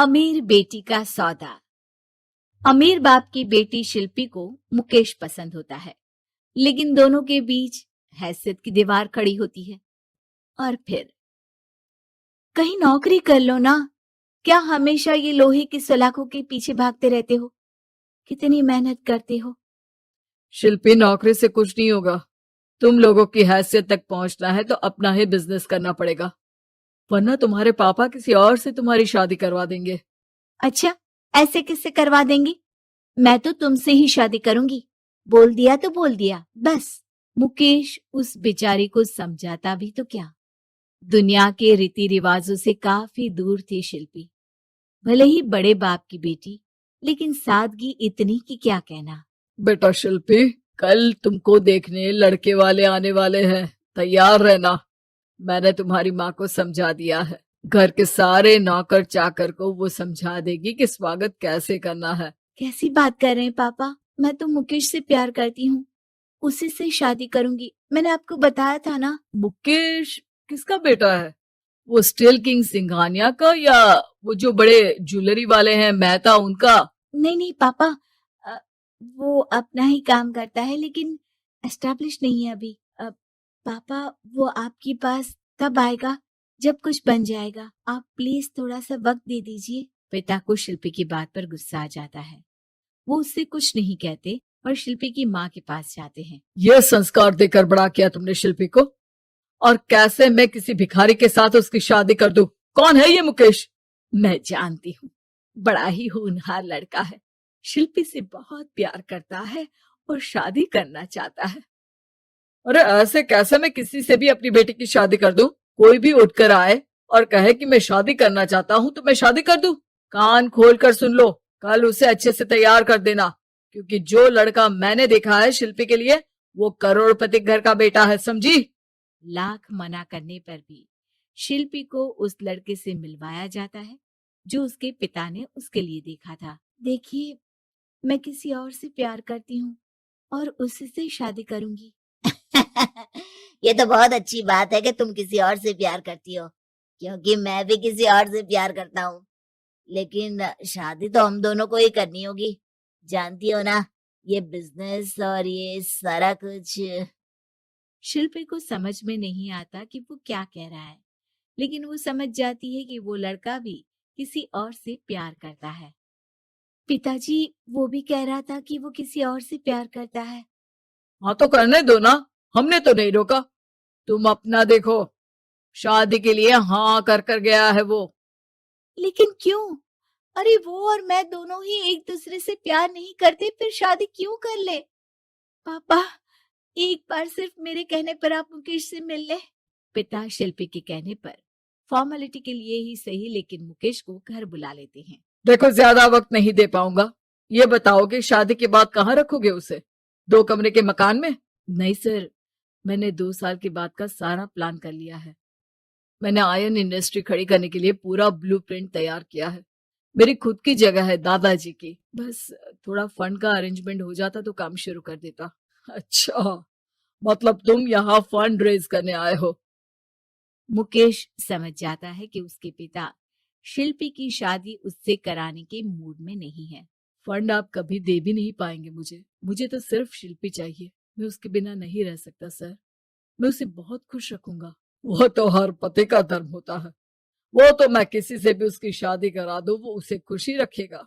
अमीर बेटी का सौदा। अमीर बाप की बेटी शिल्पी को मुकेश पसंद होता है, लेकिन दोनों के बीच हैसियत की दीवार खड़ी होती है। और फिर कहीं नौकरी कर लो ना, क्या हमेशा ये लोहे की सलाखों के पीछे भागते रहते हो? कितनी मेहनत करते हो। शिल्पी, नौकरी से कुछ नहीं होगा। तुम लोगों की हैसियत तक पहुंचना है तो अपना ही बिजनेस करना पड़ेगा, वरना तुम्हारे पापा किसी और से तुम्हारी शादी करवा देंगे। अच्छा, ऐसे किससे करवा देंगे? मैं तो तुमसे ही शादी करूंगी। बोल दिया तो बोल दिया, बस। मुकेश उस बेचारी को समझाता भी तो क्या। दुनिया के रीति रिवाजों से काफी दूर थी शिल्पी। भले ही बड़े बाप की बेटी, लेकिन सादगी इतनी कि क्या कहना। बेटा शिल्पी, कल तुमको देखने लड़के वाले आने वाले हैं, तैयार रहना। मैंने तुम्हारी माँ को समझा दिया है। घर के सारे नौकर चाकर को वो समझा देगी कि स्वागत कैसे करना है। कैसी बात कर रहे हैं पापा? मैं तो मुकेश से प्यार करती हूँ, उसी से शादी करूंगी। मैंने आपको बताया था ना। मुकेश किसका बेटा है? वो स्टील किंग सिंघानिया का, या वो जो बड़े ज्वेलरी वाले हैं मेहता, उनका? नहीं नहीं पापा, अ, वो अपना ही काम करता है, लेकिन एस्टेब्लिश नहीं है अभी। पापा, वो आपके पास तब आएगा जब कुछ बन जाएगा। आप प्लीज थोड़ा सा वक्त दे दीजिए। पिता को शिल्पी की बात पर गुस्सा आ जाता है। वो उससे कुछ नहीं कहते और शिल्पी की माँ के पास जाते हैं। यह संस्कार देकर बड़ा किया तुमने शिल्पी को, और कैसे मैं किसी भिखारी के साथ उसकी शादी कर दूं? कौन है ये मुकेश? मैं जानती हूँ, बड़ा ही होनहार लड़का है। शिल्पी से बहुत प्यार करता है और शादी करना चाहता है। अरे ऐसे कैसे मैं किसी से भी अपनी बेटी की शादी कर दूं? कोई भी उठकर आए और कहे कि मैं शादी करना चाहता हूं तो मैं शादी कर दूं? कान खोल कर सुन लो, कल उसे अच्छे से तैयार कर देना, क्योंकि जो लड़का मैंने देखा है शिल्पी के लिए, वो करोड़पति घर का बेटा है, समझी? लाख मना करने पर भी शिल्पी को उस लड़के से मिलवाया जाता है जो उसके पिता ने उसके लिए देखा था। देखिए, मैं किसी और से प्यार करती हूँ और उसी से शादी करूंगी। ये तो बहुत अच्छी बात है कि तुम किसी और से प्यार करती हो, क्योंकि मैं भी किसी और से प्यार करता हूँ। लेकिन शादी तो हम दोनों को ही करनी होगी, जानती हो ना, ये बिजनेस और ये सारा कुछ। शिल्पी को समझ में नहीं आता कि वो क्या कह रहा है, लेकिन वो समझ जाती है कि वो लड़का भी किसी और से प्यार करता है। पिताजी, वो भी कह रहा था कि वो किसी और से प्यार करता है। हाँ तो करने दो ना, हमने तो नहीं रोका। तुम अपना देखो, शादी के लिए हाँ कर कर गया है वो। लेकिन क्यों? अरे वो और मैं दोनों ही एक दूसरे से प्यार नहीं करते, फिर शादी क्यों कर ले? पापा, एक बार सिर्फ मेरे कहने पर आप मुकेश से मिल ले। पिता शिल्पी के कहने पर फॉर्मेलिटी के लिए ही सही, लेकिन मुकेश को घर बुला लेते हैं। देखो, ज्यादा वक्त नहीं दे पाऊंगा। ये बताओ कि शादी के बाद कहाँ रखोगे उसे? 2 कमरे के मकान में? नहीं सर, मैंने 2 साल के बाद का सारा प्लान कर लिया है। मैंने आयरन इंडस्ट्री खड़ी करने के लिए पूरा ब्लूप्रिंट तैयार किया है। मेरी खुद की जगह है दादाजी की, बस थोड़ा फंड का अरेंजमेंट हो जाता तो काम शुरू कर देता। अच्छा, मतलब तुम यहाँ फंड रेज करने आए हो? मुकेश समझ जाता है कि उसके पिता शिल्पी की शादी उससे कराने के मूड में नहीं है। फंड आप कभी दे भी नहीं पाएंगे मुझे तो सिर्फ शिल्पी चाहिए। मैं उसके बिना नहीं रह सकता सर। मैं उसे बहुत खुश रखूंगा। वो तो हर पति का धर्म होता है। वो तो मैं किसी से भी उसकी शादी करा दूं, वो उसे खुशी रखेगा।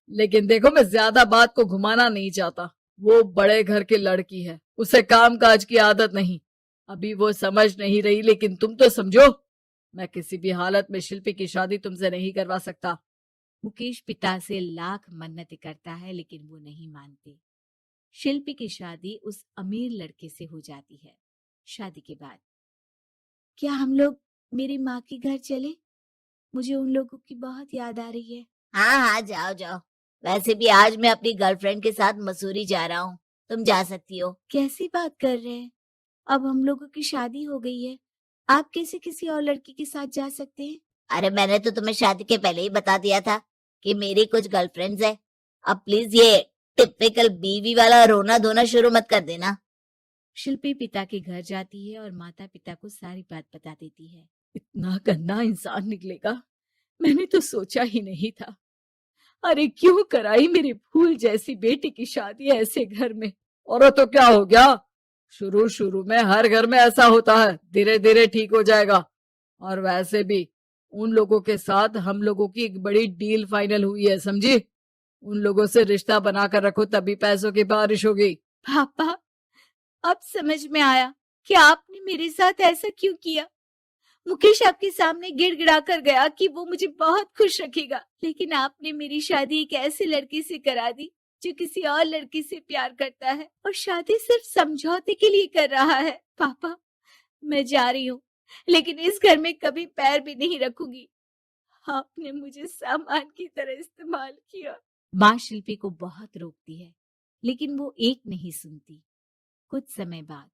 लेकिन देखो, मैं ज्यादा बात को घुमाना नहीं चाहता। वो बड़े घर की लड़की है, उसे काम काज की आदत नहीं। अभी वो समझ नहीं रही, लेकिन तुम तो समझो। मैं किसी भी हालत में शिल्पी की शादी तुमसे नहीं करवा सकता। मुकेश पिता से लाख मन्नतें करता है, लेकिन वो नहीं मानते। शिल्पी की शादी उस अमीर लड़के से हो जाती है। शादी के बाद क्या हम लोग मेरी माँ के घर चले? मुझे उन लोगों की बहुत याद आ रही है। हाँ हाँ, जाओ जाओ। वैसे भी आज मैं अपनी गर्लफ्रेंड के साथ मसूरी जा रहा हूँ, तुम जा सकती हो। कैसी बात कर रहे हैं? अब हम लोगों की शादी हो गई है, आप कैसे किसी और लड़की के साथ जा सकते हैं? अरे मैंने तो तुम्हें शादी के पहले ही बता दिया था कि मेरी कुछ गर्लफ्रेंड्स है। अब प्लीज ये टिपिकल बीवी वाला रोना धोना शुरू मत कर देना। शिल्पी पिता के घर जाती है और माता पिता को सारी बात बता देती है। इतना गंदा इंसान निकलेगा मैंने तो सोचा ही नहीं था। अरे क्यों कराई मेरी फूल जैसी बेटी की शादी ऐसे घर में। और तो क्या हो गया, शुरू शुरू में हर घर में ऐसा होता है, धीरे धीरे ठीक हो जाएगा। और वैसे भी उन लोगों के साथ हम लोगों की एक बड़ी डील फाइनल हुई है, समझी। उन लोगों से रिश्ता बनाकर रखो, तभी पैसों की बारिश होगी। पापा, अब समझ में आया कि आपने मेरे साथ ऐसा क्यों किया। मुकेश आपके सामने गिड़गिड़ा कर गया कि वो मुझे बहुत खुश रखेगा, लेकिन आपने मेरी शादी एक ऐसे लड़के से करा दी जो किसी और लड़की से प्यार करता है और शादी सिर्फ समझौते के लिए कर रहा है। पापा, मैं जा रही हूँ, लेकिन इस घर में कभी पैर भी नहीं रखूंगी। आपने मुझे सामान की तरह इस्तेमाल किया। माँ शिल्पी को बहुत रोकती है, लेकिन वो एक नहीं सुनती। कुछ समय बाद,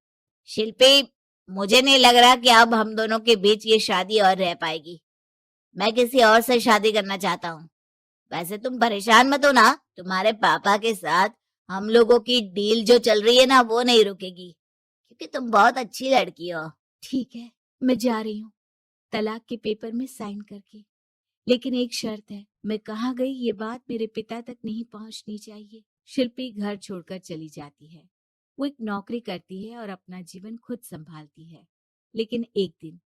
शिल्पी, मुझे नहीं लग रहा कि अब हम दोनों के बीच ये शादी और रह पाएगी। मैं किसी और से शादी करना चाहता हूँ। वैसे तुम परेशान मत हो ना, तुम्हारे पापा के साथ हम लोगों की डील जो चल रही है ना, वो नहीं रुकेगी, क्योंकि तुम बहुत अच्छी लड़की हो। ठीक है, मैं जा रही हूँ, तलाक के पेपर में साइन करके। लेकिन एक शर्त है, मैं कहाँ गई ये बात मेरे पिता तक नहीं पहुंचनी चाहिए। शिल्पी घर छोड़कर चली जाती है। वो एक नौकरी करती है और अपना जीवन खुद संभालती है। लेकिन एक दिन,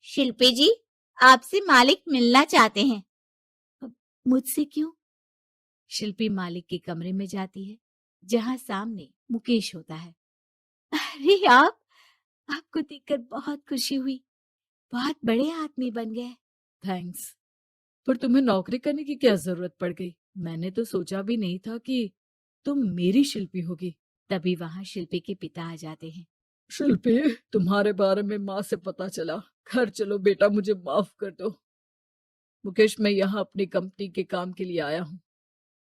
शिल्पी जी, आपसे मालिक मिलना चाहते हैं। अब मुझसे क्यों? शिल्पी मालिक के कमरे में जाती है, जहां सामने मुकेश होता है। अरे आपको देखकर बहुत खुशी हुई, बहुत बड़े आदमी बन गए। थैंक्स, पर तुम्हें नौकरी करने की क्या जरूरत पड़ गई। मैंने तो सोचा भी नहीं था कि तुम मेरी शिल्पी होगी। तभी वहां शिल्पी के पिता आ जाते हैं। शिल्पी, तुम्हारे बारे में माँ से पता चला। घर चलो बेटा, मुझे माफ कर दो। मुकेश, मैं यहाँ अपनी कंपनी के काम के लिए आया हूँ।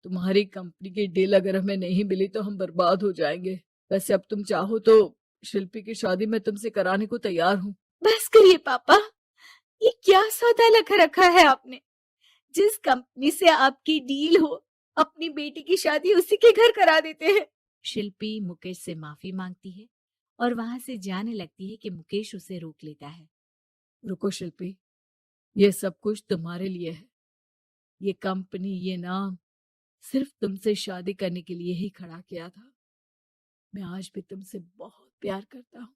तुम्हारी कंपनी की डील अगर हमें नहीं मिली तो हम बर्बाद हो जाएंगे। वैसे अब तुम चाहो तो शिल्पी की शादी मैं तुमसे कराने को तैयार हूँ। बस करिए पापा, ये क्या सौदा लगा रखा है आपने। जिस कंपनी से आपकी डील हो, अपनी बेटी की शादी उसी के घर करा देते हैं। शिल्पी मुकेश से माफी मांगती है और वहां से जाने लगती है कि मुकेश उसे रोक लेता है। रुको शिल्पी, ये सब कुछ तुम्हारे लिए है। ये कंपनी, ये नाम सिर्फ तुमसे शादी करने के लिए ही खड़ा किया था। मैं आज भी तुमसे बहुत प्यार करता हूँ।